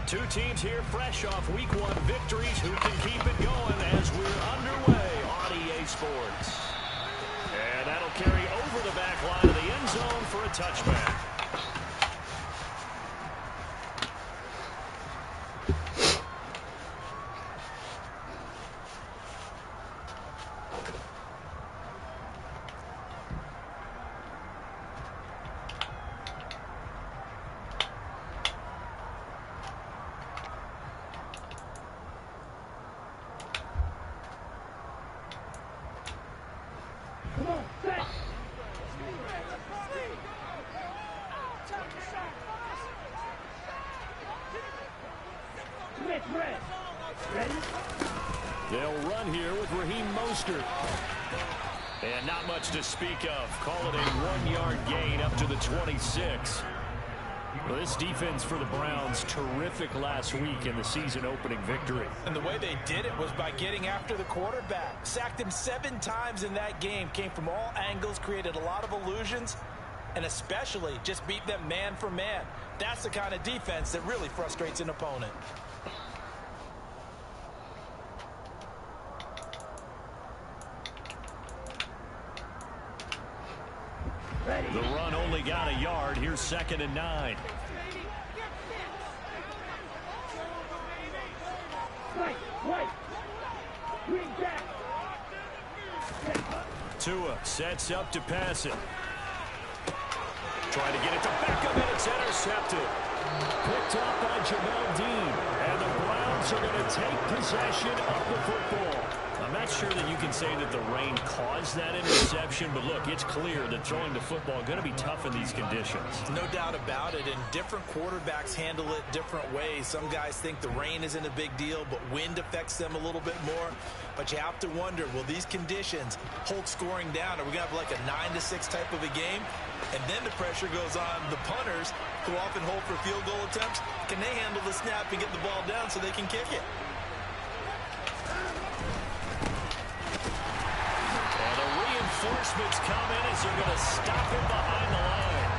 Two teams here fresh off Week 1 victories. Who can keep it going as we're underway on EA Sports? And that'll carry over the back line of the end zone for a touchback. They'll run here with and not much to speak of. Call it a 1-yard gain up to the 26. Well, this defense for the Browns, terrific last week in the season-opening victory. And the way they did it was by getting after the quarterback. Sacked him 7 times in that game. Came from all angles, created a lot of illusions, and especially just beat them man for man. That's the kind of defense that really frustrates an opponent. The run only got a yard. Here's 2nd and 9. Tua sets up to pass it. Trying to get it to Beckham, and it's intercepted. Picked up by Jamel Dean. And the Browns are going to take possession of the football. I'm not sure that you can say that the rain caused that interception, but look, it's clear that throwing the football is going to be tough in these conditions. No doubt about it, and different quarterbacks handle it different ways. Some guys think the rain isn't a big deal, but wind affects them a little bit more. But you have to wonder, will these conditions hold scoring down? Are we going to have like a 9-6 type of a game? And then the pressure goes on the punters, who often hold for field goal attempts. Can they handle the snap and get the ball down so they can kick it? Reinforcements come in as they're going to stop him behind the line.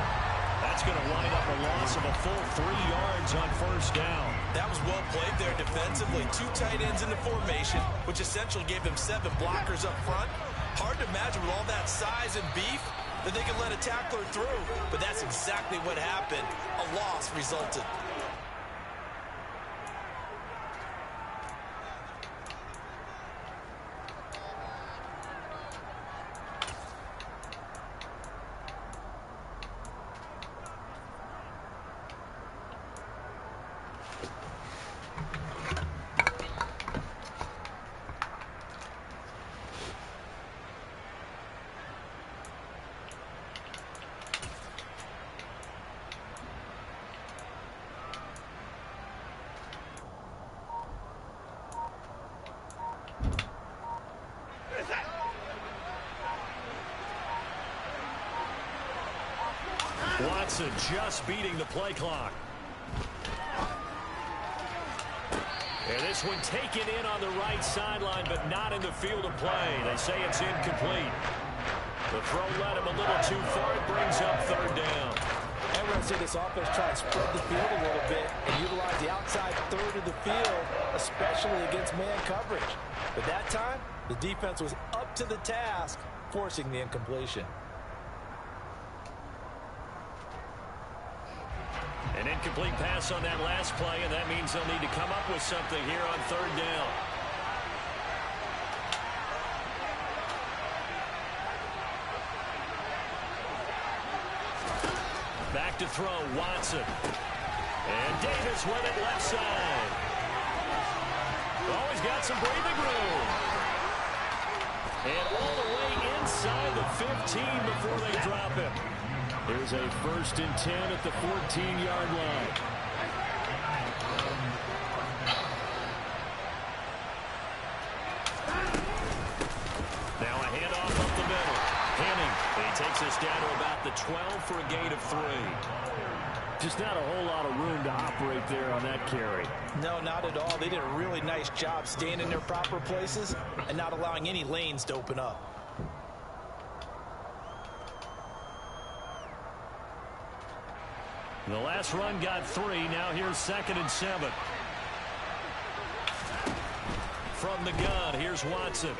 That's going to wind up a loss of a full 3 yards on 1st down. That was well played there defensively. 2 tight ends in the formation, which essentially gave them 7 blockers up front. Hard to imagine with all that size and beef that they could let a tackler through. But that's exactly what happened. A loss resulted. Watson just beating the play clock. And this one taken in on the right sideline, but not in the field of play. They say it's incomplete. The throw led him a little too far. It brings up 3rd down. And we're going to see this offense try to spread the field a little bit and utilize the outside third of the field, especially against man coverage. But that time, the defense was up to the task, forcing the incompletion. An incomplete pass on that last play, and that means they'll need to come up with something here on 3rd down. Back to throw, Watson. And Davis with it left side. Always got some breathing room. And all the way inside the 15 before they drop him. There's a 1st and 10 at the 14-yard line. Now a handoff up the middle. Henning, he takes us down to about the 12 for a gain of 3. Just not a whole lot of room to operate there on that carry. No, not at all. They did a really nice job staying in their proper places and not allowing any lanes to open up. The last run got 3. Now here's 2nd and 7. From the gun, here's Watson.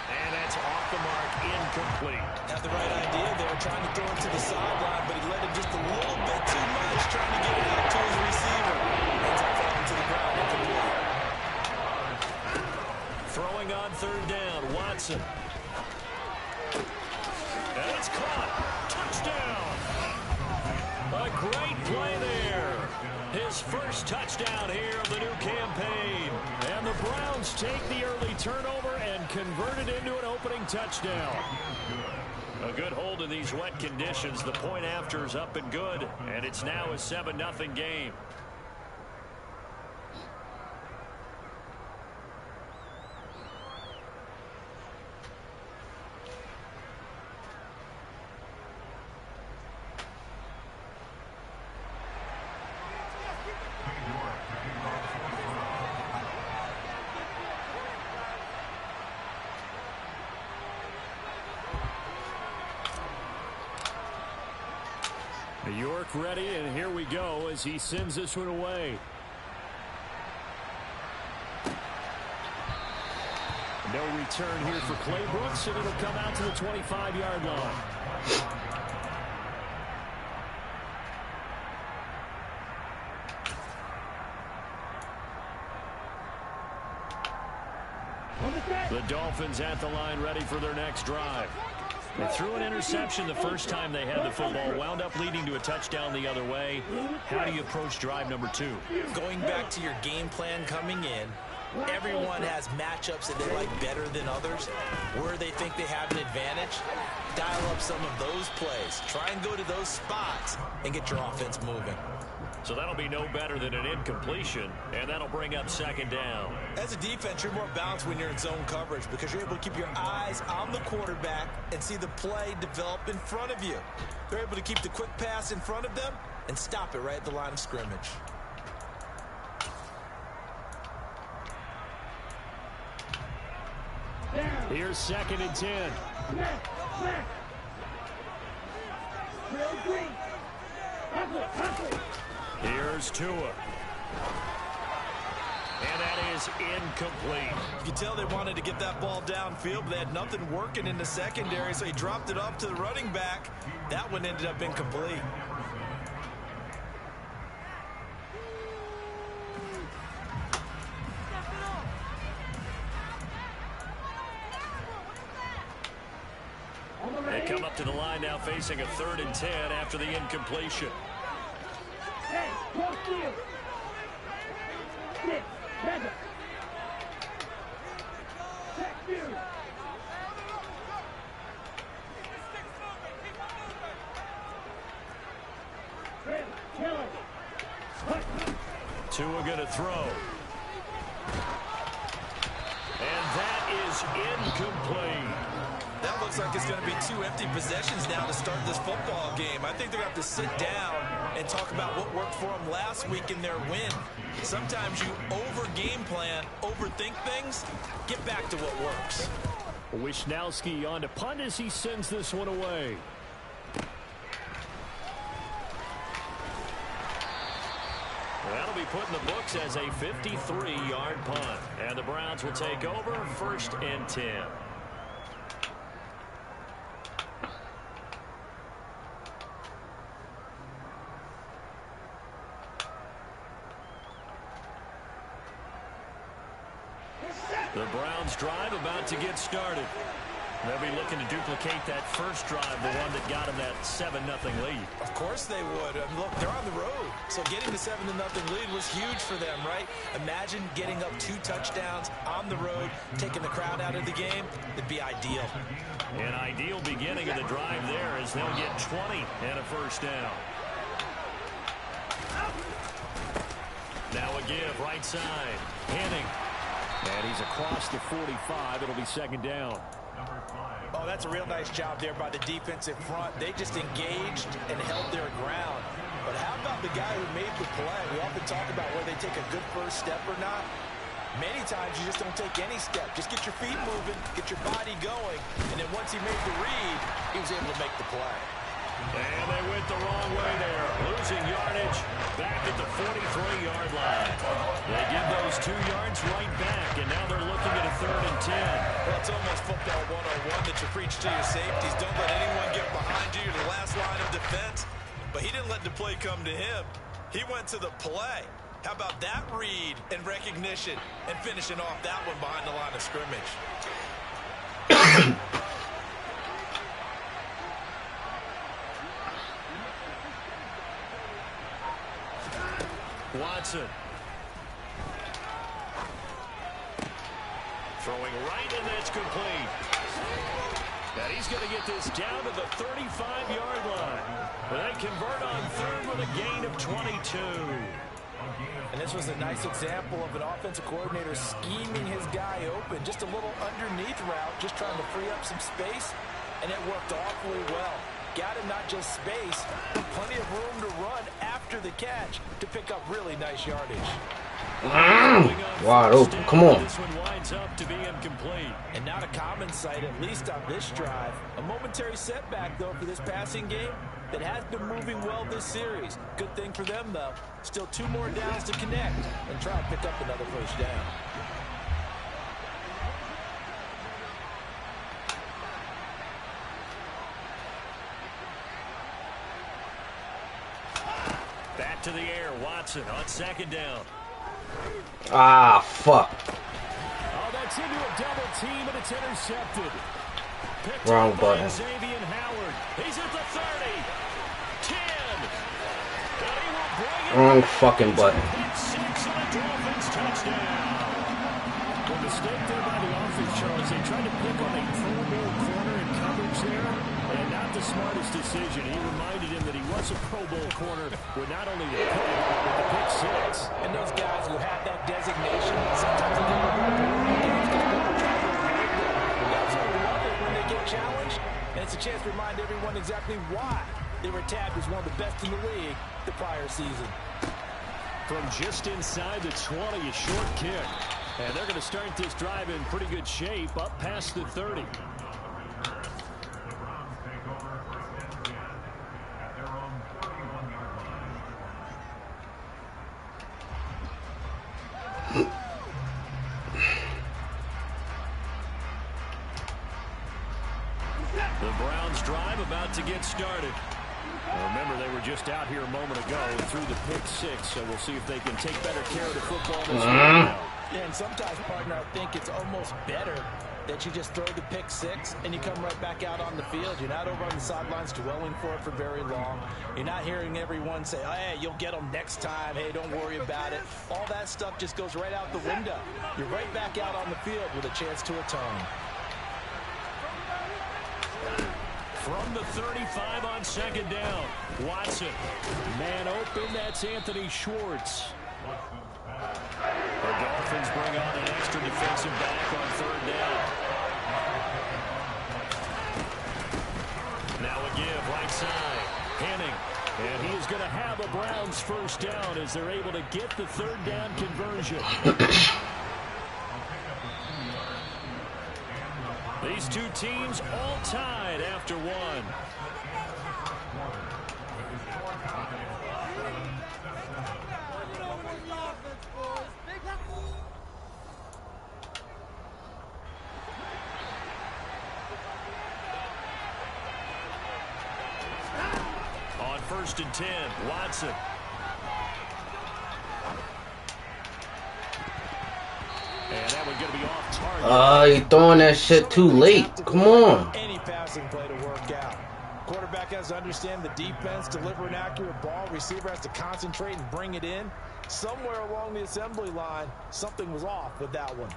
And that's off the mark, incomplete. Had the right idea there, trying to throw it to the sideline, but he let it just a little bit too much, trying to get it out to his receiver. Ends up falling to the ground, incomplete. Throwing on 3rd down, Watson. And it's caught. Touchdown. A great play there. His first touchdown here of the new campaign. And the Browns take the early turnover and convert it into an opening touchdown. A good hold in these wet conditions. The point after is up and good, and it's now a 7-0 game. York ready, and here we go as he sends this one away. No return here for Clay Brooks, and it'll come out to the 25-yard line. The Dolphins at the line ready for their next drive. They threw an interception the first time they had the football, wound up leading to a touchdown the other way. How do you approach drive number 2? Going back to your game plan coming in, everyone has matchups that they like better than others. Where they think they have an advantage, dial up some of those plays. Try and go to those spots and get your offense moving. So that'll be no better than an incompletion, and that'll bring up 2nd down. As a defense, you're more balanced when you're in zone coverage because you're able to keep your eyes on the quarterback and see the play develop in front of you. They're able to keep the quick pass in front of them and stop it right at the line of scrimmage. Here's 2nd and 10. Here's Tua. And that is incomplete. You can tell they wanted to get that ball downfield, but they had nothing working in the secondary, so he dropped it off to the running back. That one ended up incomplete. They come up to the line now facing a 3rd and 10 after the incompletion. Tua going to throw. And that is incomplete. That looks like it's going to be 2 empty possessions now to start this football game. I think they're going to have to sit down and talk about what worked for them last week in their win. Sometimes you over-game plan, overthink things. Get back to what works. Wisnowski on to punt as he sends this one away. That'll be put in the books as a 53-yard punt. And the Browns will take over 1st and 10. The Browns drive about to get started. They'll be looking to duplicate that first drive, the one that got them that 7-0 lead. Of course they would. Look, they're on the road. So getting the 7-0 lead was huge for them, right? Imagine getting up 2 touchdowns on the road, taking the crowd out of the game. It'd be ideal. An ideal beginning of the drive there as they'll get 20 and a 1st down. Now a give, right side. Henning. And he's across the 45. It'll be 2nd down. Oh, that's a real nice job there by the defensive front. They just engaged and held their ground. But how about the guy who made the play? We often talk about whether they take a good first step or not. Many times you just don't take any step. Just get your feet moving, get your body going, and then once he made the read, he was able to make the play. And they went the wrong way there. Losing yardage back at the 43-yard line. They give those 2 yards right back, and now they're looking at a 3rd and 10. Well, it's almost football 101 that you preach to your safeties. Don't let anyone get behind you. You're the last line of defense. But he didn't let the play come to him. He went to the play. How about that read and recognition and finishing off that one behind the line of scrimmage? Watson. Throwing right, and that's complete. And he's going to get this down to the 35-yard line. They convert on 3rd with a gain of 22. And this was a nice example of an offensive coordinator scheming his guy open. Just a little underneath route, just trying to free up some space, and it worked awfully well. Got him not just space, but plenty of room to run after the catch to pick up really nice yardage. Wide open. Come on. This one winds up to be incomplete. And not a common sight, at least on this drive. A momentary setback, though, for this passing game that has been moving well this series. Good thing for them, though. Still 2 more downs to connect and try and pick up another first down. Back to the air, Watson on 2nd down. Ah, fuck. Oh, that's into a double team, and it's intercepted. Picked Wrong up button. by Xavier Howard. He's at the 30. 10. And he will bring it Wrong fucking button. Pick 6 on a Dolphins touchdown. The mistake there by the offense, Charles. They tried to pick on a Pro Bowl corner in coverage there, and not the smartest decision. He reminded him that he was a Pro Bowl corner with not only the pick, but the pick 6. And those guys who have that designation, sometimes they get a little bored in games because people try to avoid them. They also love it when they get challenged, and it's a chance to remind everyone exactly why they were tabbed as one of the best in the league the prior season. From just inside the 20, a short kick. And they're going to start this drive in pretty good shape, up past the 30. The Browns drive about to get started. Remember, they were just out here a moment ago and threw the pick 6, so we'll see if they can take better care of the football this week. Yeah, and sometimes, partner, I think it's almost better that you just throw the pick 6 and you come right back out on the field. You're not over on the sidelines dwelling for it for very long. You're not hearing everyone say, oh, hey, you'll get them next time. Hey, don't worry about it. All that stuff just goes right out the window. You're right back out on the field with a chance to atone. From the 35 on 2nd down, Watson. Man open, that's Anthony Schwartz. The Dolphins bring on an extra defensive back on 3rd down. Now a give, right side. Henning. And he is going to have a Browns first down as they're able to get the 3rd down conversion. These two teams all tied after one. On 1st and 10, Watson. And that one going to be off target. You're throwing that shit too late. Come on. Any passing play to work out. Quarterback has to understand the defense, deliver an accurate ball. Receiver has to concentrate and bring it in. Somewhere along the assembly line, something was off with that one.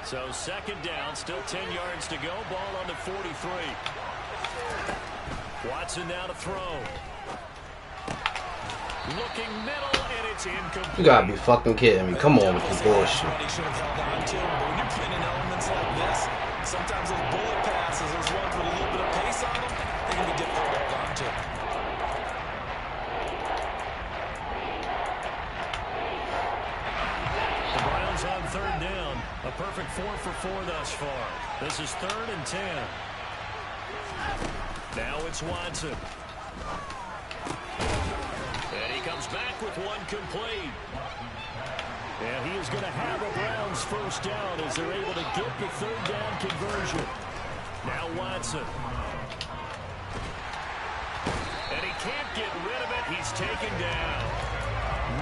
So 2nd down, still 10 yards to go. Ball on the 43. Watson now to throw. Looking middle, and it's incomplete. You gotta be fucking kidding me. Come on with the bullshit. He should have held on to him, but when you're playing in elements like this, sometimes those bullet passes, those ones with a little bit of pace on them, they can be difficult to hold on to. perfect 4 for 4 thus far. This is 3rd and 10. Now it's Watson. And he comes back with one complete. And he is going to have a Browns first down as they're able to get the 3rd down conversion. Now Watson. And he can't get rid of it. He's taken down.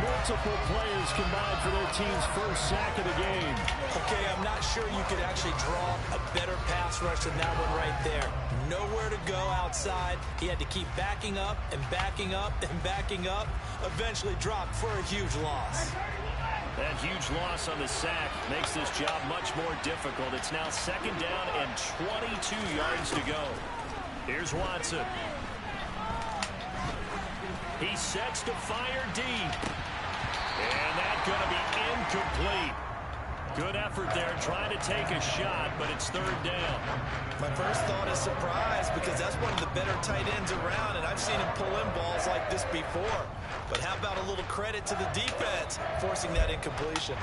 Multiple players combined for their team's first sack of the game. Okay, I'm not sure you could actually draw a better pass rush than that one right there. Nowhere to go outside. He had to keep backing up and backing up and backing up. Eventually dropped for a huge loss. That huge loss on the sack makes this job much more difficult. It's now 2nd down and 22 yards to go. Here's Watson. He sets to fire deep. And that's going to be incomplete. Good effort there trying to take a shot, but it's 3rd down. My first thought is surprise because that's one of the better tight ends around, and I've seen him pull in balls like this before. But how about a little credit to the defense forcing that incompletion?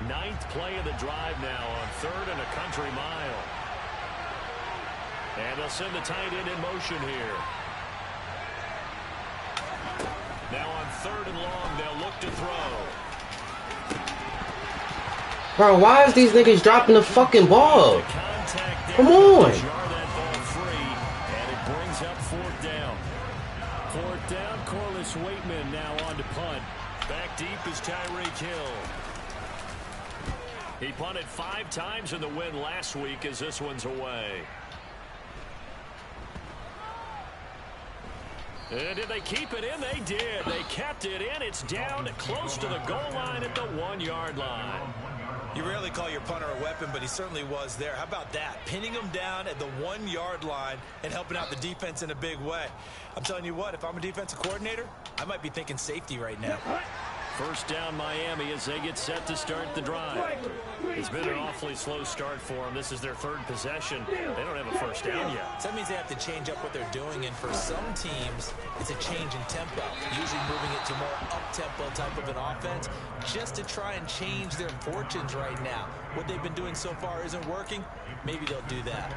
9th play of the drive now on 3rd and a country mile. And they'll send the tight end in motion here. Now on 3rd and long, they'll look to throw. Bro, why is these niggas dropping the fucking ball? Come on. Jar that ball free, and it brings up 4th down. 4th down, Corliss Waitman now on to punt. Back deep is Tyrek Hill. He punted 5 times in the win last week as this one's away. And did they keep it in? They did. They kept it in. It's down close to the goal line at the 1-yard line. You rarely call your punter a weapon, but he certainly was there. How about that? Pinning him down at the 1-yard line and helping out the defense in a big way. I'm telling you what, if I'm a defensive coordinator, I might be thinking safety right now. First down Miami as they get set to start the drive. It's been an awfully slow start for them. This is their 3rd possession. They don't have a first down yet. So that means they have to change up what they're doing, and for some teams, it's a change in tempo, usually moving it to more up-tempo type of an offense just to try and change their fortunes right now. What they've been doing so far isn't working. Maybe they'll do that.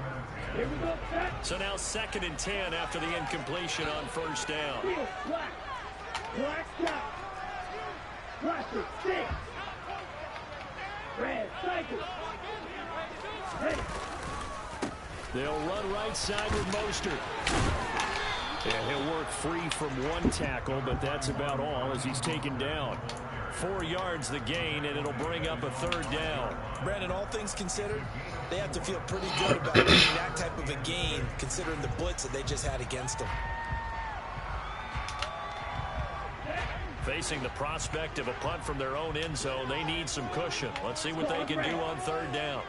So now 2nd and 10 after the incompletion on first down. They'll run right side with Mostert. And he'll work free from one tackle, but that's about all as he's taken down. 4 yards the gain, and it'll bring up a 3rd down. Brandon, all things considered, they have to feel pretty good about getting that type of a gain, considering the blitz that they just had against them. Facing the prospect of a punt from their own end zone, they need some cushion. Let's see what they can do on 3rd down.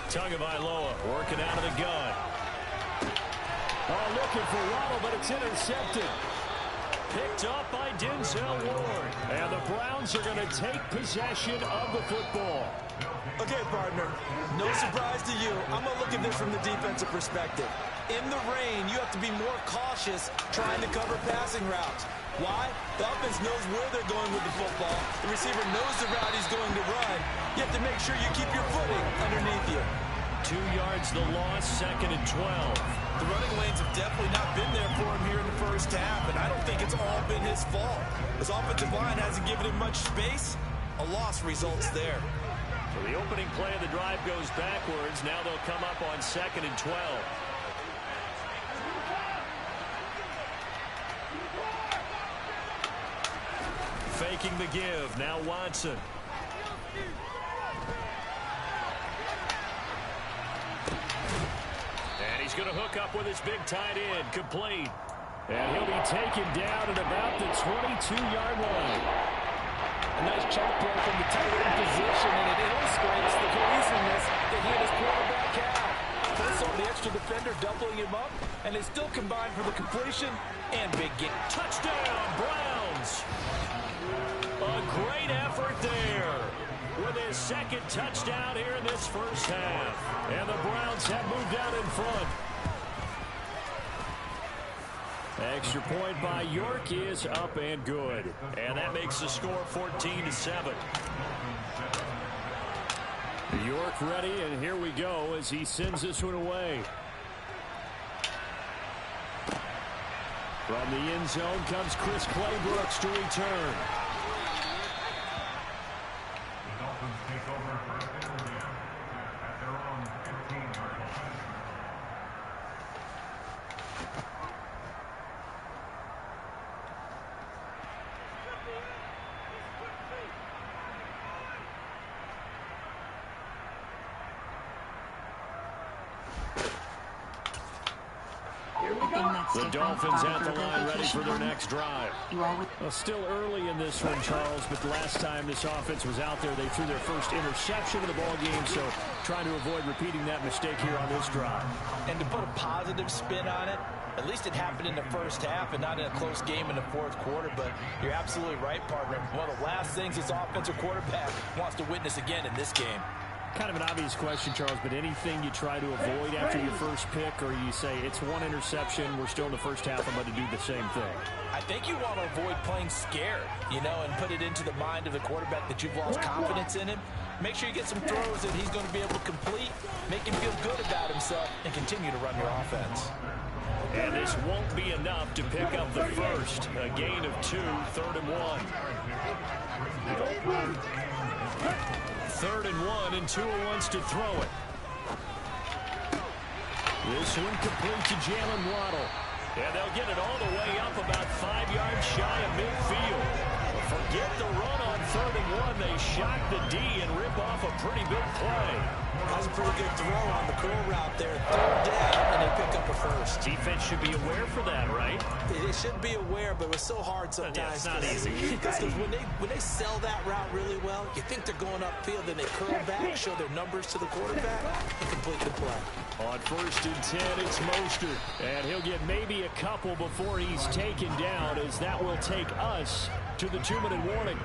Tagovailoa working out of the gun. Oh, looking for Waddle, but it's intercepted. Picked up by Denzel Ward. And the Browns are going to take possession of the football. Okay, partner, no surprise to you. I'm going to look at this from the defensive perspective. In the rain, you have to be more cautious trying to cover passing routes. Why? The offense knows where they're going with the football. The receiver knows the route he's going to run. You have to make sure you keep your footing underneath you. 2 yards the loss, 2nd and 12. The running lanes have definitely not been there for him here in the first half, and I don't think it's all been his fault. His offensive line hasn't given him much space. A loss results there. So the opening play of the drive goes backwards. Now they'll come up on 2nd and 12. Faking the give. Now Watson. And he's going to hook up with his big tight end. Complete. And he'll be taken down at about the 22-yard line. A nice chunk play from the tight end position, and it illustrates the cohesiveness that he and his quarterback have. First on the extra defender doubling him up, and they still combine for the completion and big game. Touchdown, Browns. A great effort there with his 2nd touchdown here in this first half. And the Browns have moved out in front. Extra point by York is up and good. And that makes the score 14-7. York ready, and here we go as he sends this one away. From the end zone comes Chris Claybrooks to return. The Dolphins take over for a penalty at their own 15-yard line. The Dolphins at the line ready for their next drive. Well, still early in this one, Charles, but the last time this offense was out there, they threw their first interception of the ball game, so trying to avoid repeating that mistake here on this drive. And to put a positive spin on it, at least it happened in the first half and not in a close game in the fourth quarter, but you're absolutely right, partner. One of the last things this offensive quarterback wants to witness again in this game. Kind of an obvious question, Charles, but anything you try to avoid after your first pick, or you say it's one interception, we're still in the first half, I'm going to do the same thing? I think you want to avoid playing scared, and put it into the mind of the quarterback that you've lost confidence in him. Make sure you get some throws that he's going to be able to complete, make him feel good about himself, and continue to run your offense. And this won't be enough to pick up the first. A gain of 2, 3rd and 1. 3rd and 1, and Tua wants to throw it. This one complete to Jalen Waddle. And they'll get it all the way up about 5 yards shy of midfield. Forget the run on 3rd and 1. They shock the D and rip off a pretty big play. That's a pretty good throw on the curl route there. 3rd down, and they pick up a first. Defense should be aware for that, right? They should be aware, but it was so hard sometimes. Yeah, it's not easy. Because when they sell that route really well, you think they're going upfield, then they curl back, show their numbers to the quarterback, and complete the play. On 1st and 10, it's Mostert. And he'll get maybe a couple before he's taken down, as that will take us to the 2-minute warning.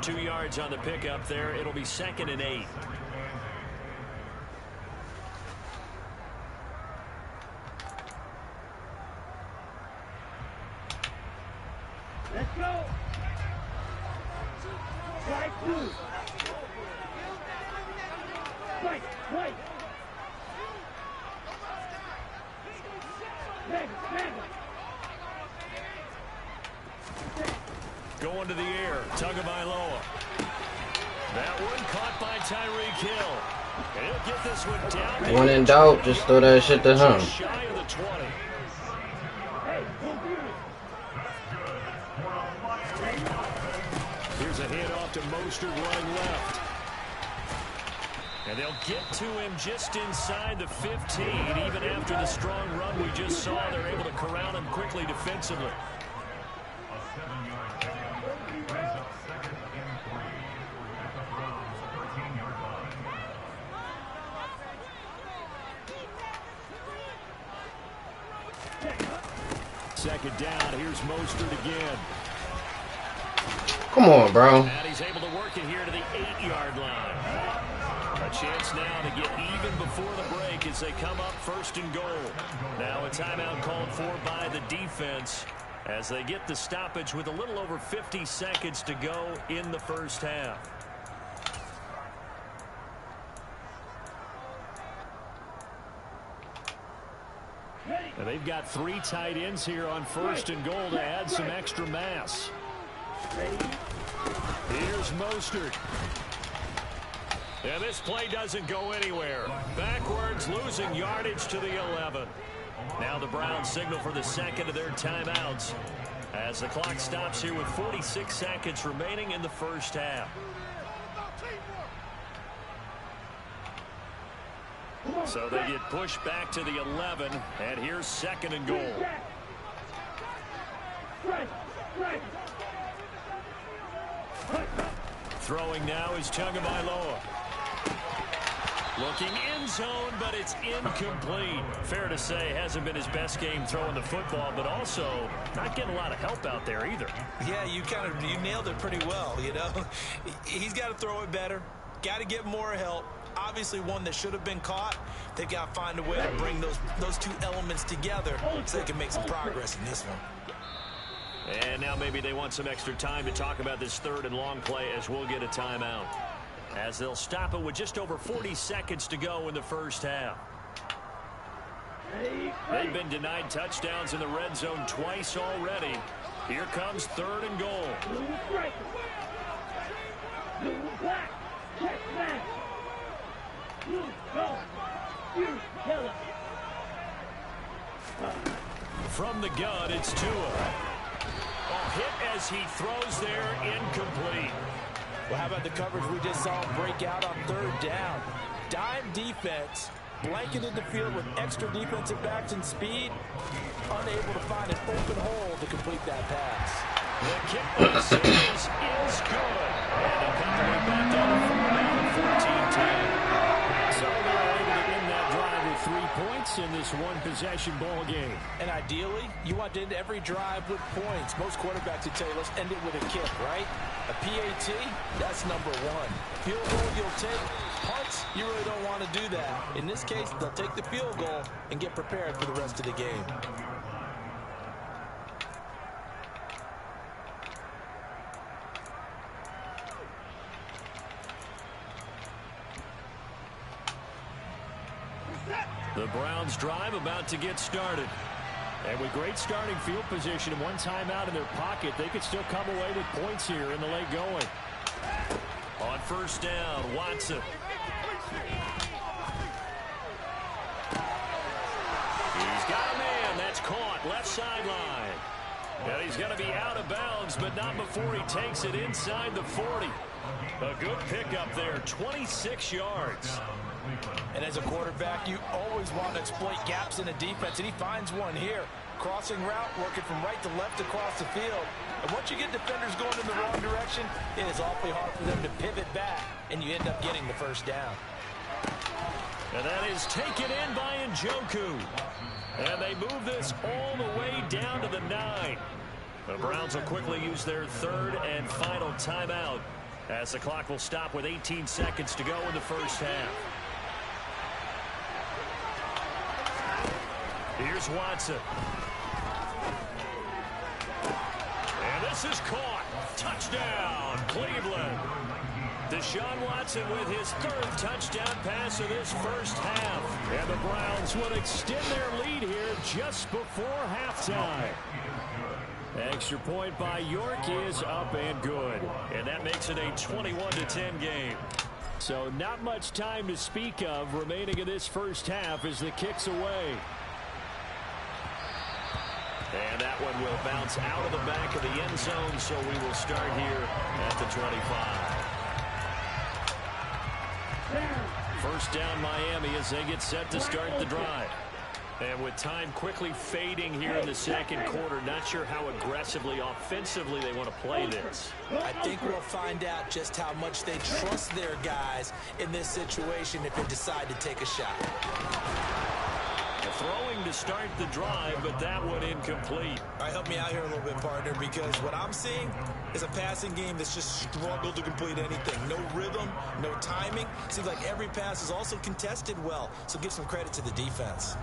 2 yards on the pickup there. It'll be 2nd and 8. Let's go. Right, 2. Right. Going to the air, Tagovailoa. That one caught by Tyrek Hill. And he'll get this one down. When in doubt, just throw that shit to him. Shy of the 20. Here's a handoff to Mostert running left. And they'll get to him just inside the 15. Even after the strong run we just saw, they're able to corral him quickly defensively. A 7-yard pickup brings up 2nd and 3 at the Browns' 13-yard line. Second down. Here's Mostert again. Come on, bro. And he's able to work it here to the 8-yard line. A chance now to get even before the break as they come up 1st and goal. Now a timeout called for by the defense as they get the stoppage with a little over 50 seconds to go in the first half. And they've got 3 tight ends here on 1st and goal to add some extra mass. Here's Mostert. And this play doesn't go anywhere. Backwards, losing yardage to the 11. Now the Browns signal for the second of their timeouts as the clock stops here with 46 seconds remaining in the first half. So they get pushed back to the 11, and here's 2nd and goal. Throwing now is Tagovailoa. Looking end zone, but it's incomplete. Fair to say, hasn't been his best game throwing the football, but also not getting a lot of help out there either. Yeah, you nailed it pretty well, He's got to throw it better, got to get more help, Obviously one that should have been caught. They got to find a way to bring those two elements together so they can make some progress in this one. And now maybe they want some extra time to talk about this third and long play as we'll get a timeout. As they'll stop it with just over 40 seconds to go in the first half. They've been denied touchdowns in the red zone twice already. Here comes third and goal. From the gun, it's Tua. Hit as he throws there, incomplete. Well, how about the coverage we just saw him break out on third down? Dime defense, blanketed the field with extra defensive backs and speed, unable to find an open hole to complete that pass. The kick by the series is good. And they'll come to way back down to 4 now, 14-10. So they're able to end that drive with 3 points in this one-possession ball game. And ideally, you want to end every drive with points. Most quarterbacks would say, let's end it with a kick, right? A PAT, that's number one. Field goal you'll take. Punts, you really don't want to do that. In this case, they'll take the field goal and get prepared for the rest of the game. The Browns drive about to get started. And with great starting field position and one timeout in their pocket, they could still come away with points here in the late going. On first down, Watson. He's got a man. That's caught. Left sideline. And he's going to be out of bounds, but not before he takes it inside the 40. A good pickup there, 26 yards. And as a quarterback, you always want to exploit gaps in a defense, and he finds one here. Crossing route, working from right to left across the field. And once you get defenders going in the wrong direction, it is awfully hard for them to pivot back, and you end up getting the first down. And that is taken in by Njoku. And they move this all the way down to the 9. The Browns will quickly use their third and final timeout as the clock will stop with 18 seconds to go in the first half. Here's Watson. And this is caught. Touchdown, Cleveland. Deshaun Watson with his third touchdown pass of this first half. And the Browns would extend their lead here just before halftime. Extra point by York is up and good. And that makes it a 21-10 game. So not much time to speak of remaining in this first half as the kick's away. And that one will bounce out of the back of the end zone, so we will start here at the 25. First down Miami as they get set to start the drive. And with time quickly fading here in the second quarter, not sure how aggressively, offensively they want to play this. I think we'll find out just how much they trust their guys in this situation if they decide to take a shot. Throwing to start the drive, but that one incomplete. All right, help me out here a little bit, partner, because what I'm seeing is a passing game that's just struggled to complete anything. No rhythm, no timing. Seems like every pass is also contested well, so give some credit to the defense.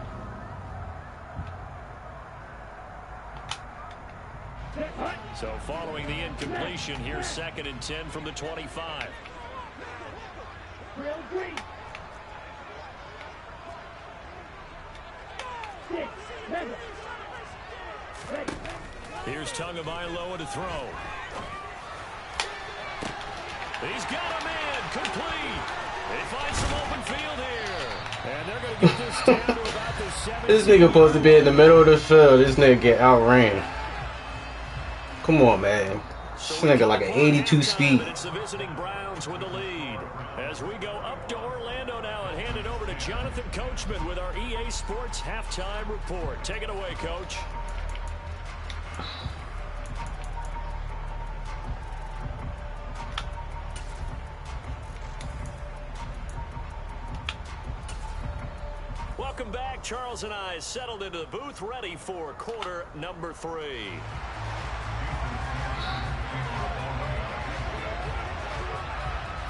So following the incompletion, here's 2nd and 10 from the 25. Here's Tagovailoa to throw. He's got a man, complete. They find some open field here. And they're going to get this down to about the 7. This nigga supposed to be in the middle of the field. This nigga get outran. Come on, man. This nigga like an 82 speed. It's the visiting Browns with the lead. As we go up to Orlando now and hand it over to Jonathan Coachman with our EA Sports halftime report. Take it away, Coach. Welcome back. Charles and I settled into the booth, ready for quarter number 3.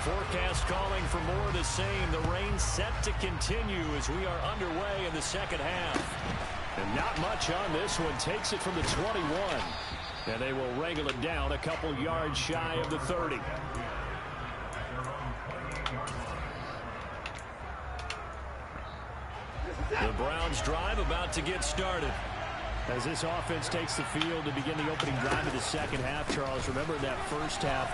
forecast calling for more of the same. The rain set to continue as we are underway in the second half. And not much on this one. Takes it from the 21. And they will wrangle it down a couple yards shy of the 30. The Browns drive about to get started. As this offense takes the field to begin the opening drive of the second half, Charles, remember that first half,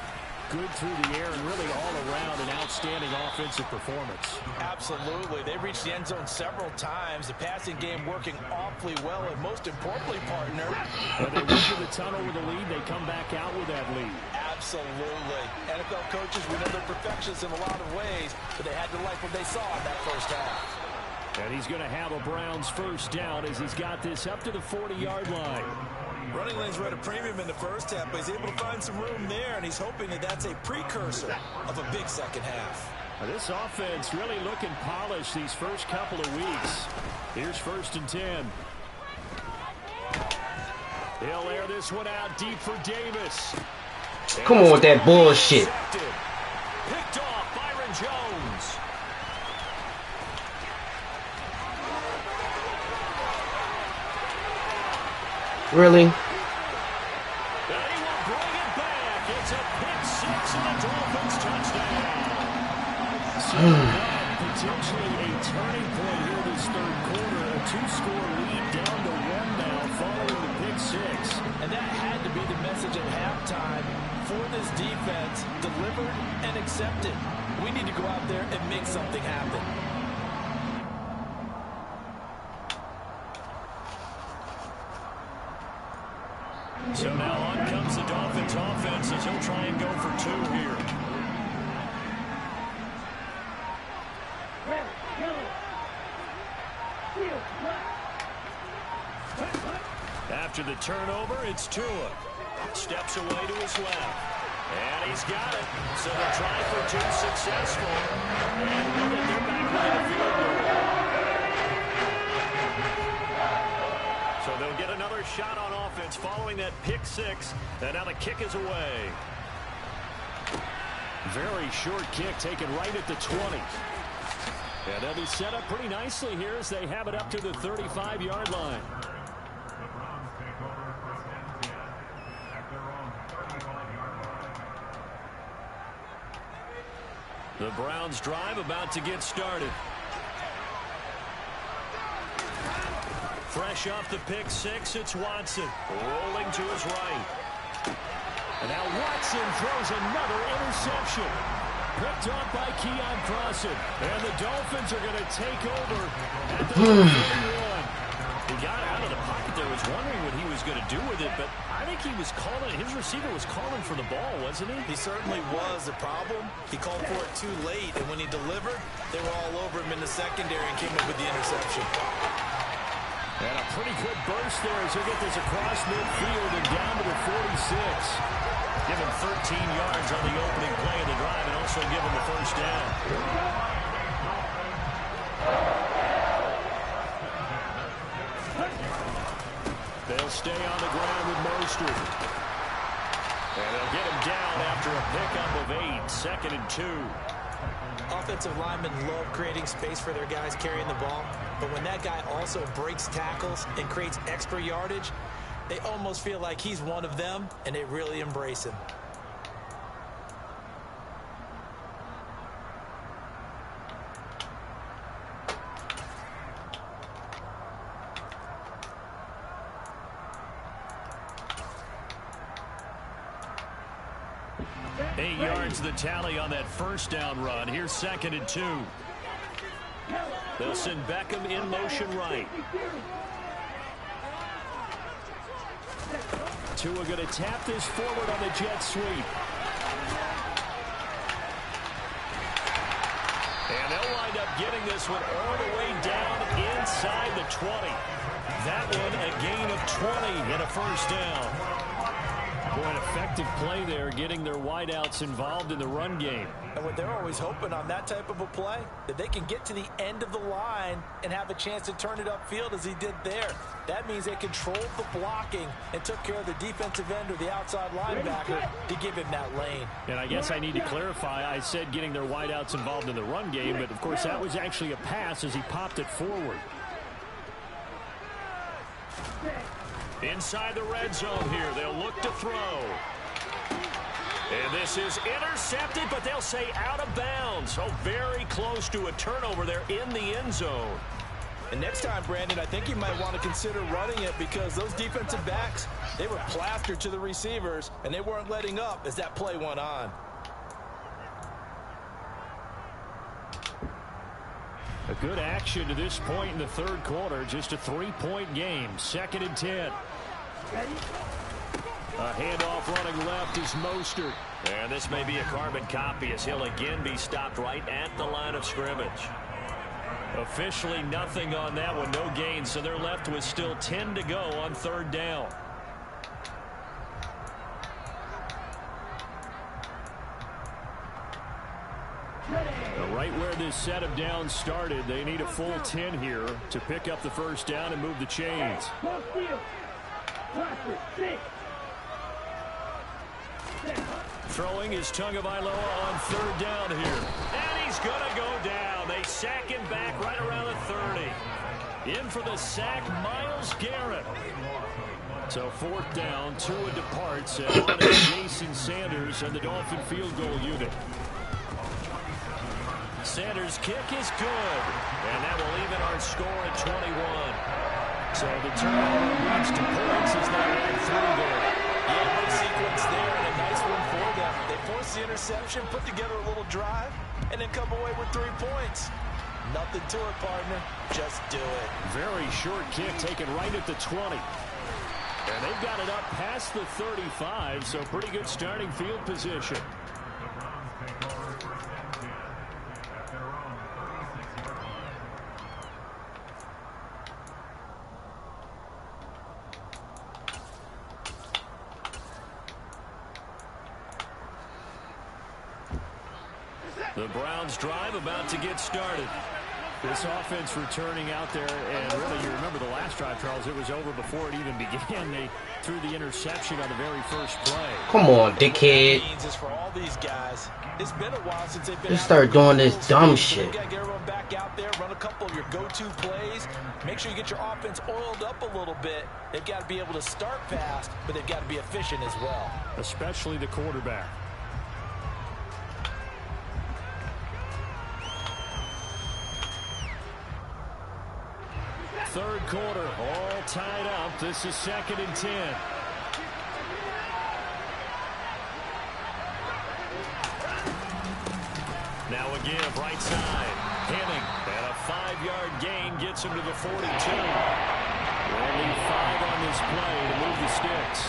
good through the air and really all around an outstanding offensive performance. Absolutely. They reached the end zone several times. The passing game working awfully well, and most importantly, partner, when they went to the tunnel with a lead, they come back out with that lead. Absolutely. NFL coaches, we know they're perfectionists in a lot of ways, but they had to like what they saw in that first half. And he's going to have a Browns first down as he's got this up to the 40-yard line. Running lanes were at a premium in the first half, but he's able to find some room there, and he's hoping that that's a precursor of a big second half. Now this offense really looking polished these first couple of weeks. Here's 1st and 10. He'll air this one out deep for Davis. Come on with that bullshit. Picked off Byron Jones. Really? And he will bring it back. It's a pick six and the Dolphins touchdown. So potentially a turning point here this third quarter. A 2-score lead down to 1 now following the pick six. And that had to be the message at halftime for this defense. Delivered and accepted. We need to go out there and make something happen. So now on comes the Dolphins offense as he'll try and go for 2 here. After the turnover, it's Tua. Steps away to his left. And he's got it. So the try for 2 successful. And they're back with the field goal. So they'll get another shot on offense following that pick six. And now the kick is away. Very short kick taken right at the 20. And they'll be set up pretty nicely here as they have it up to the 35-yard line. The Browns take over 1st and 10 at their own 35-yard line. The Browns drive about to get started. Fresh off the pick six, it's Watson rolling to his right. And now Watson throws another interception. Picked off by Keon Crossan. And the Dolphins are going to take over at the 31. He got out of the pocket there, was wondering what he was going to do with it, but I think he was calling, his receiver was calling for the ball, wasn't he? He certainly was. The problem, he called for it too late, and when he delivered, they were all over him in the secondary and came up with the interception. And a pretty good burst there as he'll get this across midfield and down to the 46. Give him 13 yards on the opening play of the drive and also give him the first down. They'll stay on the ground with Mostert. And they'll get him down after a pickup of 8, 2nd and 2. Offensive linemen love creating space for their guys carrying the ball, but when that guy also breaks tackles and creates extra yardage, they almost feel like he's one of them, and they really embrace him. Eight yards the tally on that first down run. Here's 2nd and 2. They'll send Beckham in motion right. Tua going to tap this forward on the jet sweep. And they'll wind up getting this one all the way down inside the 20. That one a gain of 20 and a first down. Boy, an effective play there, getting their wideouts involved in the run game. And what they're always hoping on that type of a play, that they can get to the end of the line and have a chance to turn it upfield as he did there. That means they controlled the blocking and took care of the defensive end or the outside linebacker to give him that lane. And I guess I need to clarify, I said getting their wideouts involved in the run game, but of course that was actually a pass as he popped it forward. Inside the red zone here, they'll look to throw. And this is intercepted, but they'll say out of bounds. Oh, very close to a turnover there in the end zone. And next time, Brandon, I think you might want to consider running it because those defensive backs, they were plastered to the receivers, and they weren't letting up as that play went on. A good action to this point in the third quarter. Just a 3-point game. 2nd and 10. A handoff running left is Mostert. And this may be a carbon copy as he'll again be stopped right at the line of scrimmage. Officially nothing on that one. No gain. So they're left with still 10 to go on 3rd down. Right where this set of downs started, they need a full 10 here to pick up the 1st down and move the chains. Throwing is Tagovailoa on 3rd down here. And he's going to go down. They sack him back right around the 30. In for the sack, Myles Garrett. So 4th down, Tua departs, and on is Jason Sanders and the Dolphin field goal unit. Sanders' kick is good, and that will even our score at 21. So the turnover leads to points as they add 3 there. Yeah, good sequence there, and a nice one for them. They force the interception, put together a little drive, and then come away with 3 points. Nothing to it, partner. Just do it. Very short kick taken right at the 20. And they've got it up past the 35, so pretty good starting field position. The Browns drive about to get started. This offense returning out there, and really, you remember the last drive, Charles, it was over before it even began. They threw the interception on the very first play. Come on, dickhead. Is for all these guys. It's been a while since they've been Just start doing this dumb shit. You got to get everyone back out there, run a couple of your go-to plays. Make sure you get your offense oiled up a little bit. They've got to be able to start fast, but they've got to be efficient as well. Especially the quarterback. Third quarter, all tied up. This is 2nd and 10. Now a give, right side. Henning, and a 5-yard gain gets him to the 42. They'll leave 5 on this play to move the sticks.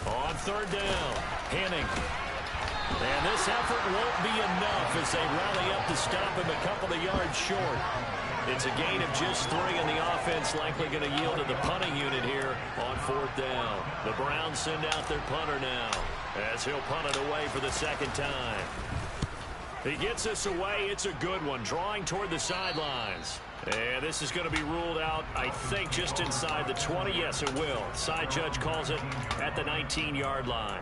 On 3rd down, Henning. And this effort won't be enough as they rally up to stop him a couple of yards short. It's a gain of just 3, and the offense likely going to yield to the punting unit here on 4th down. The Browns send out their punter now as he'll punt it away for the 2nd time. He gets us away. It's a good one, drawing toward the sidelines. And this is going to be ruled out, I think, just inside the 20. Yes, it will. Side judge calls it at the 19-yard line.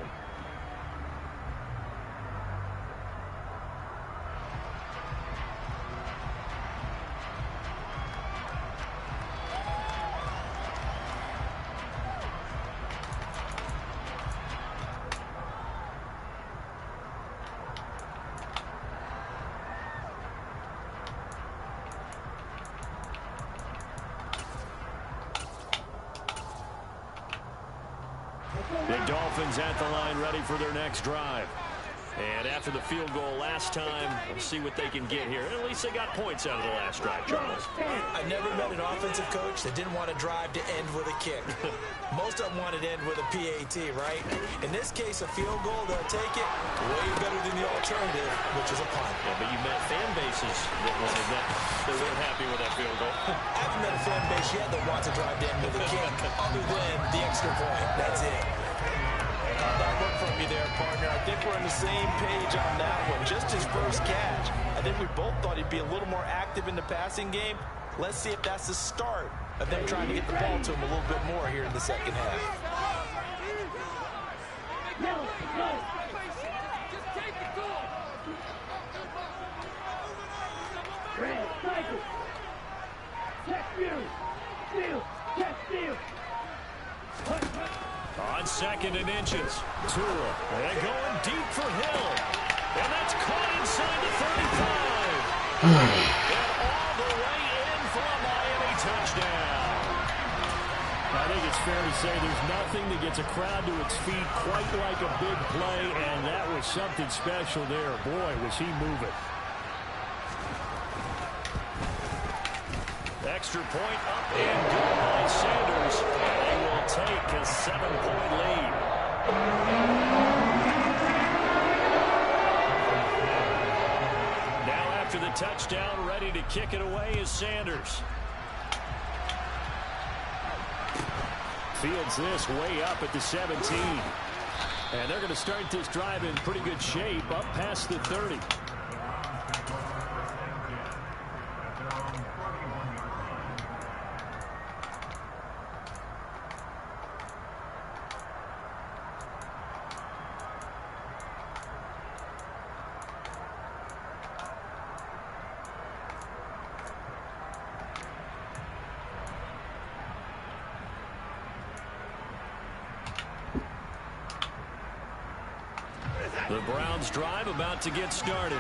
The Dolphins at the line ready for their next drive. And after the field goal last time, we'll see what they can get here. At least they got points out of the last drive, Charles. I never met an offensive coach that didn't want to drive to end with a kick. Most of them wanted to end with a PAT, right? In this case, a field goal, they'll take it way better than the alternative, which is a punt. Yeah, but you met fan bases that wanted that. They weren't happy with that field goal. I haven't met a fan base yet that wants to drive to end with a kick, other than the extra point. That's it. That work from you there, partner. I think we're on the same page on that one. Just his first catch. I think we both thought he'd be a little more active in the passing game. Let's see if that's the start of them trying to get the ball to him a little bit more here in the second half. On 2nd and inches, Tua, and going deep for Hill. And that's caught inside the 35. And all the way in for a Miami touchdown. I think it's fair to say there's nothing that gets a crowd to its feet quite like a big play, and that was something special there. Boy, was he moving. Extra point up and good by Sanders. And they will take a 7-point lead. Now after the touchdown, ready to kick it away is Sanders. Fields this way up at the 17. And they're going to start this drive in pretty good shape up past the 30. The Browns drive about to get started.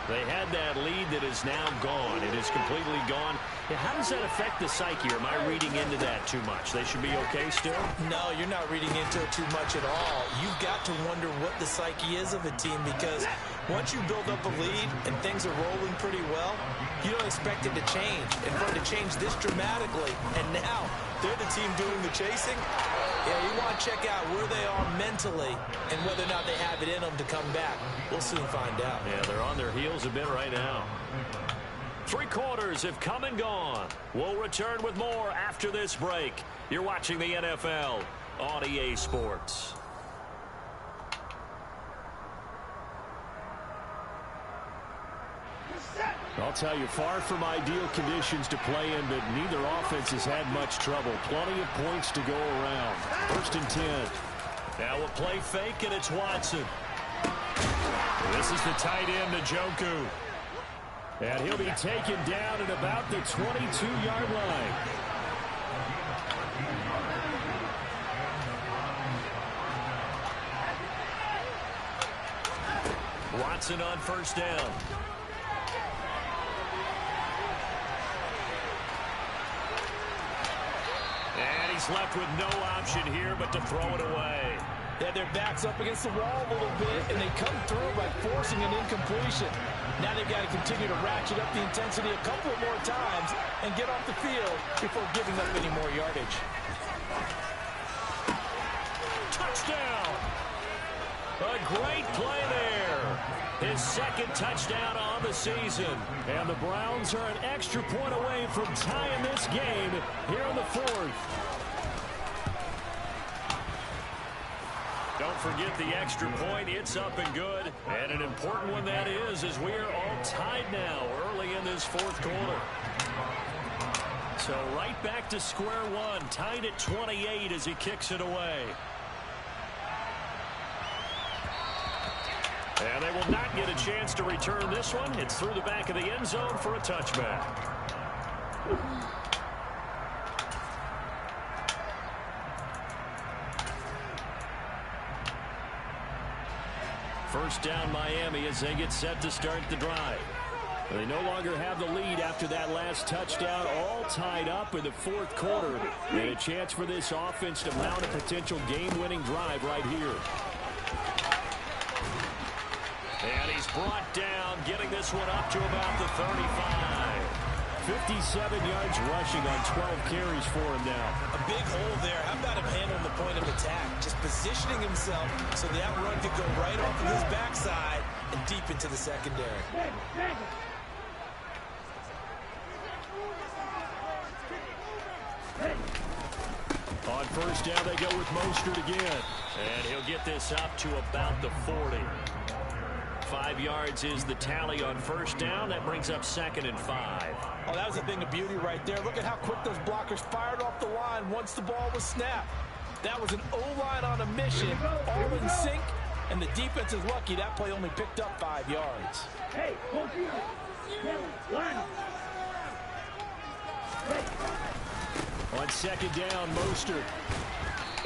They had that lead that is now gone. It is completely gone. Yeah, how does that affect the psyche? Or am I reading into that too much? They should be okay still? No, you're not reading into it too much at all. You've got to wonder what the psyche is of a team, because once you build up a lead and things are rolling pretty well, you don't expect it to change. And for it to change this dramatically, and now they're the team doing the chasing, yeah, you want to check out where they are mentally and whether or not they have it in them to come back. We'll soon find out. Yeah, they're on their heels a bit right now. 3 quarters have come and gone. We'll return with more after this break. You're watching the NFL on EA Sports. I'll tell you, far from ideal conditions to play in, but neither offense has had much trouble. Plenty of points to go around. 1st and 10. Now a play fake, and it's Watson. This is the tight end, Njoku. And he'll be taken down at about the 22-yard line. Watson on 1st down. And he's left with no option here but to throw it away. Yeah, their back's up against the wall a little bit, and they come through by forcing an incompletion. Now they've got to continue to ratchet up the intensity a couple more times and get off the field before giving up any more yardage. Touchdown! A great play there. His 2nd touchdown on the season. And the Browns are an extra point away from tying this game here in the 4th. Don't forget the extra point. It's up and good. And an important one that is, as we are all tied now early in this 4th quarter. So right back to square one, tied at 28 as he kicks it away. And they will not get a chance to return this one. It's through the back of the end zone for a touchback. First down Miami as they get set to start the drive. They no longer have the lead after that last touchdown, all tied up in the 4th quarter. And a chance for this offense to mount a potential game-winning drive right here. And he's brought down, getting this one up to about the 35. 57 yards rushing on 12 carries for him now. A big hole there. How about him handling the point of attack? Just positioning himself so that run could go right off of his backside and deep into the secondary. On first down, they go with Mostert again. And he'll get this up to about the 40. 5 yards is the tally on first down. That brings up 2nd and 5. Oh, that was a thing of beauty right there. Look at how quick those blockers fired off the line once the ball was snapped. That was an O-line on a mission, all in sync, and the defense is lucky that play only picked up 5 yards. Hey, On 2nd down, Mostert.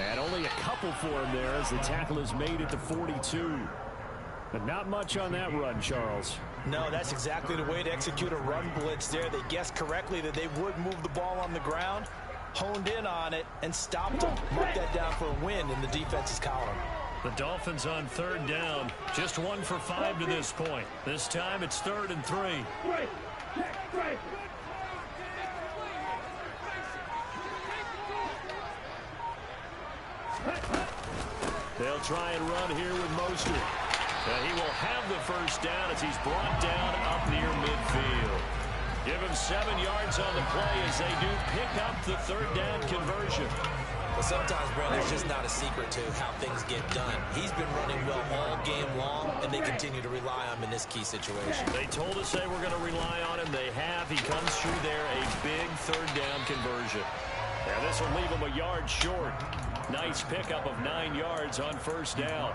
And only a couple for him there as the tackle is made at the 42. But not much on that run, Charles. No, that's exactly the way to execute a run blitz there. They guessed correctly that they would move the ball on the ground, honed in on it, and stopped them. Marked that down for a win in the defense's column. The Dolphins on 3rd down. Just 1 for 5 to this point. This time it's 3rd and 3. They'll try and run here with Mostert. He will have the first down as he's brought down up near midfield. Give him 7 yards on the play as they do pick up the 3rd down conversion. But sometimes, Brandon, there's just not a secret to how things get done. He's been running well all game long, and they continue to rely on him in this key situation. They told us they were going to rely on him. They have. He comes through there, a big 3rd down conversion. And this will leave him a yard short. Nice pickup of 9 yards on first down.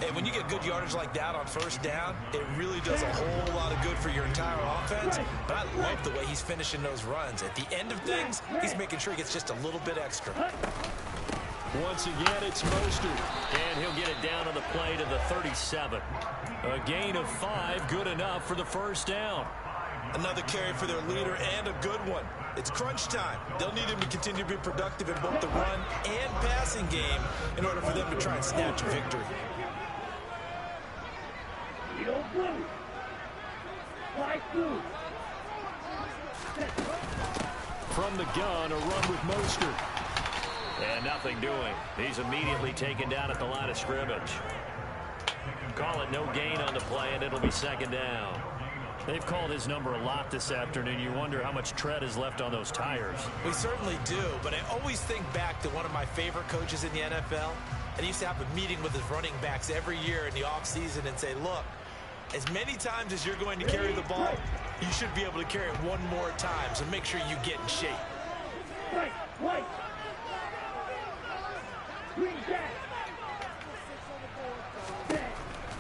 And when you get good yardage like that on first down, it really does a whole lot of good for your entire offense. But I love the way he's finishing those runs. At the end of things, he's making sure he gets just a little bit extra. Once again, it's Mostert. And he'll get it down on the play to the 37. A gain of 5, good enough for the first down. Another carry for their leader and a good one. It's crunch time. They'll need him to continue to be productive in both the run and passing game in order for them to try and snatch a victory. From the gun, a run with Mostert. And nothing doing. He's immediately taken down at the line of scrimmage. Call it no gain on the play, and it'll be 2nd down. They've called his number a lot this afternoon. You wonder how much tread is left on those tires. We certainly do, but I always think back to one of my favorite coaches in the NFL. And he used to have a meeting with his running backs every year in the offseason and say, look, as many times as you're going to carry the ball, you should be able to carry it one more time, so make sure you get in shape.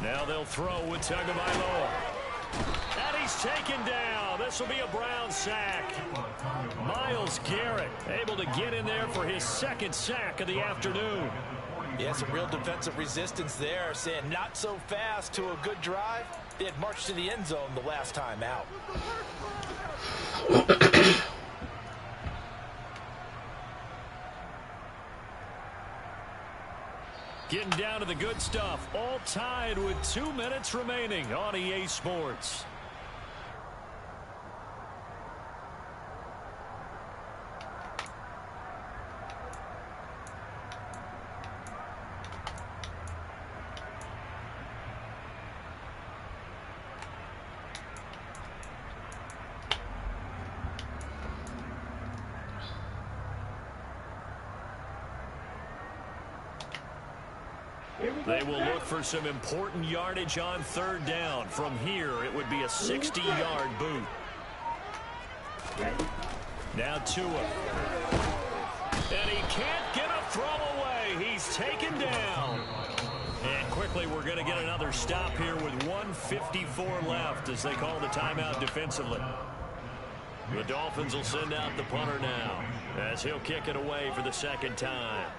Now they'll throw with Tagovailoa. And he's taken down. This will be a Brown sack. Myles Garrett able to get in there for his 2nd sack of the afternoon. Yeah, some real defensive resistance there, saying not so fast to a good drive. They had marched to the end zone the last time out. Getting down to the good stuff. All tied with 2 minutes remaining on EA Sports. They will look for some important yardage on 3rd down. From here, it would be a 60-yard boot. Now Tua. And he can't get a throw away. He's taken down. And quickly, we're going to get another stop here with 1:54 left as they call the timeout defensively. The Dolphins will send out the punter now as he'll kick it away for the 2nd time.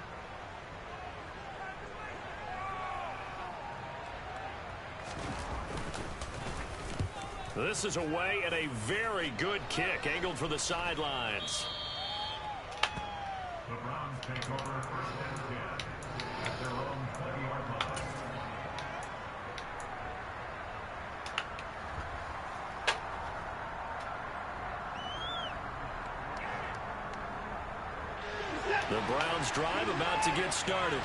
This is away and a very good kick angled for the sidelines. The Browns take over 1st and 10 at their own 20-yard line. Browns drive about to get started.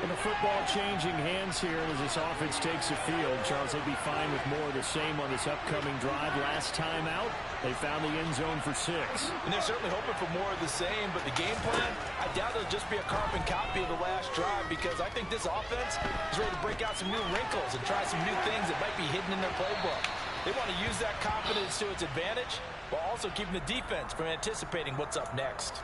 And the football changing hands here as this offense takes the field. Charles, they'd be fine with more of the same on this upcoming drive. Last time out, they found the end zone for 6. And they're certainly hoping for more of the same, but the game plan, I doubt it'll just be a carbon copy of the last drive, because I think this offense is ready to break out some new wrinkles and try some new things that might be hidden in their playbook. They want to use that confidence to its advantage while also keeping the defense from anticipating what's up next.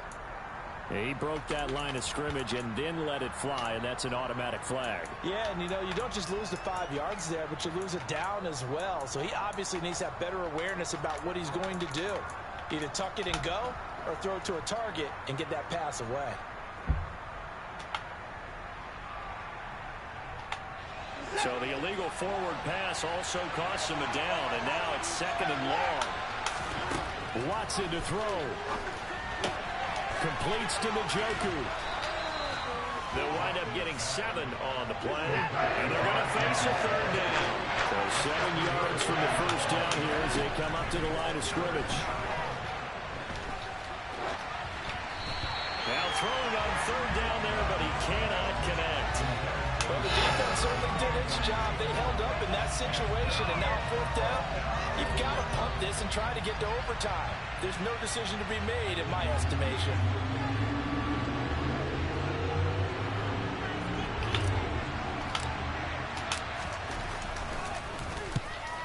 He broke that line of scrimmage and then let it fly, and that's an automatic flag. Yeah, and you know, you don't just lose the 5 yards there, but you lose it down as well. So he obviously needs to have better awareness about what he's going to do. Either tuck it and go, or throw it to a target and get that pass away. So the illegal forward pass also costs him a down, and now it's 2nd and long. Watson to throw. Completes to Njoku. They'll wind up getting 7 on the play, and they're going to face a 3rd down. So 7 yards from the first down here as they come up to the line of scrimmage. Now throwing on 3rd down there, but he cannot connect. Well, the defense certainly did its job. They held up in that situation, and now 4th down, you've got to punt this and try to get to overtime. There's no decision to be made in my estimation.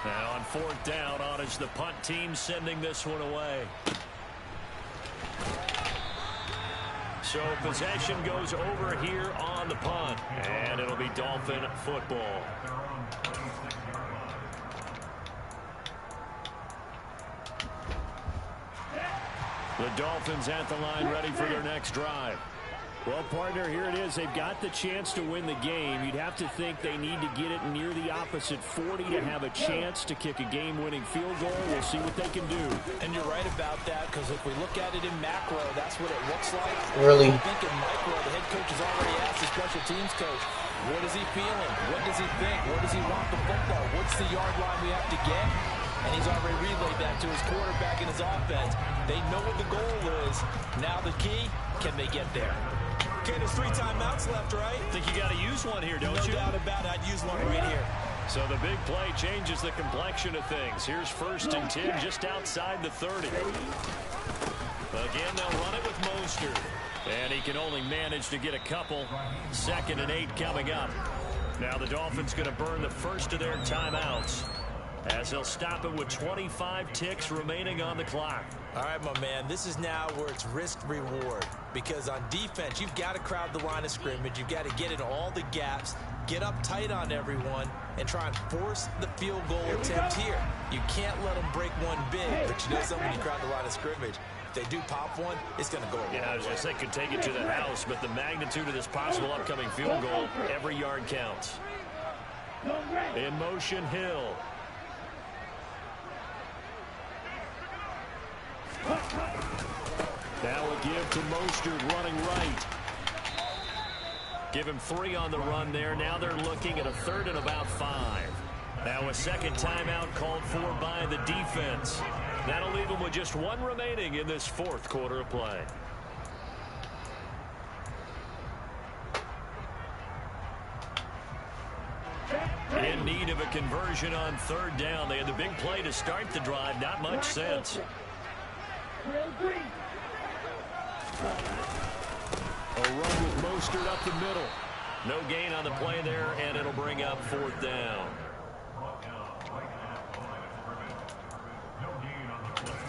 Now on 4th down, on is the punt team sending this one away. So possession goes over here on the punt, and it'll be Dolphin football. The Dolphins at the line, ready for their next drive. Well, partner, here it is. They've got the chance to win the game. You'd have to think they need to get it near the opposite 40 to have a chance to kick a game-winning field goal. We'll see what they can do. And you're right about that, because if we look at it in macro, that's what it looks like. Really? I think in micro, the head coach has already asked the special teams coach, what is he feeling? What does he think? Where does he want the football? What's the yard line we have to get? And he's already relayed that to his quarterback and his offense. They know what the goal is. Now the key, can they get there? Okay, there's 3 timeouts left, right? Think you got to use one here, don't you? No doubt about it. I'd use one right here. So the big play changes the complexion of things. Here's 1st and 10 just outside the 30. Again, they'll run it with Mostert. And he can only manage to get a couple. 2nd and 8 coming up. Now the Dolphins going to burn the first of their timeouts, as they'll stop it with 25 ticks remaining on the clock. All right, my man, this is now where it's risk-reward. Because on defense, you've got to crowd the line of scrimmage. You've got to get in all the gaps, get up tight on everyone, and try and force the field goal attempt here. You can't let them break one big, but you know something, when you crowd the line of scrimmage, if they do pop one, it's going to go away. Yeah, I was just thinking could take it to the house, but the magnitude of this possible upcoming field goal, every yard counts. In motion, Hill. Now a give to Mostert running right. Give him 3 on the run there. Now they're looking at a 3rd and about 5. Now a 2nd timeout called for by the defense. That'll leave them with just 1 remaining in this 4th quarter of play. In need of a conversion on 3rd down. They had the big play to start the drive. Not much sense. A run with Mostert up the middle. No gain on the play there, and it'll bring up 4th down. No gain on the play.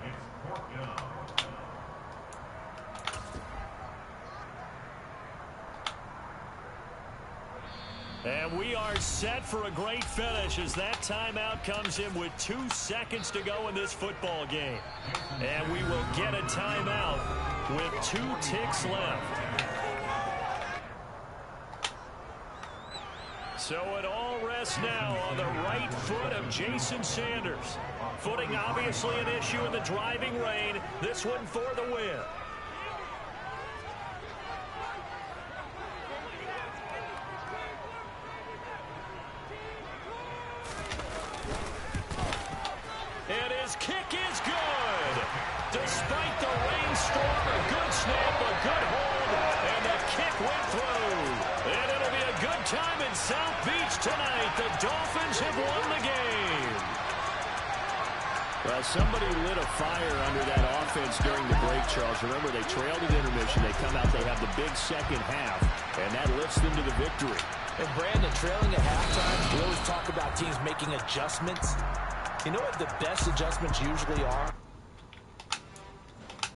It's 4th down. And we are set for a great finish as that timeout comes in with 2 seconds to go in this football game. And we will get a timeout with 2 ticks left. So it all rests now on the right foot of Jason Sanders. Footing obviously an issue in the driving rain. This one for the win. And his kick is good. Despite the rainstorm, a good snap, a good hold. Well, somebody lit a fire under that offense during the break, Charles. Remember, they trailed at intermission. They come out, they have the big second half, and that lifts them to the victory. And Brandon, trailing at halftime, we always talk about teams making adjustments. You know what the best adjustments usually are?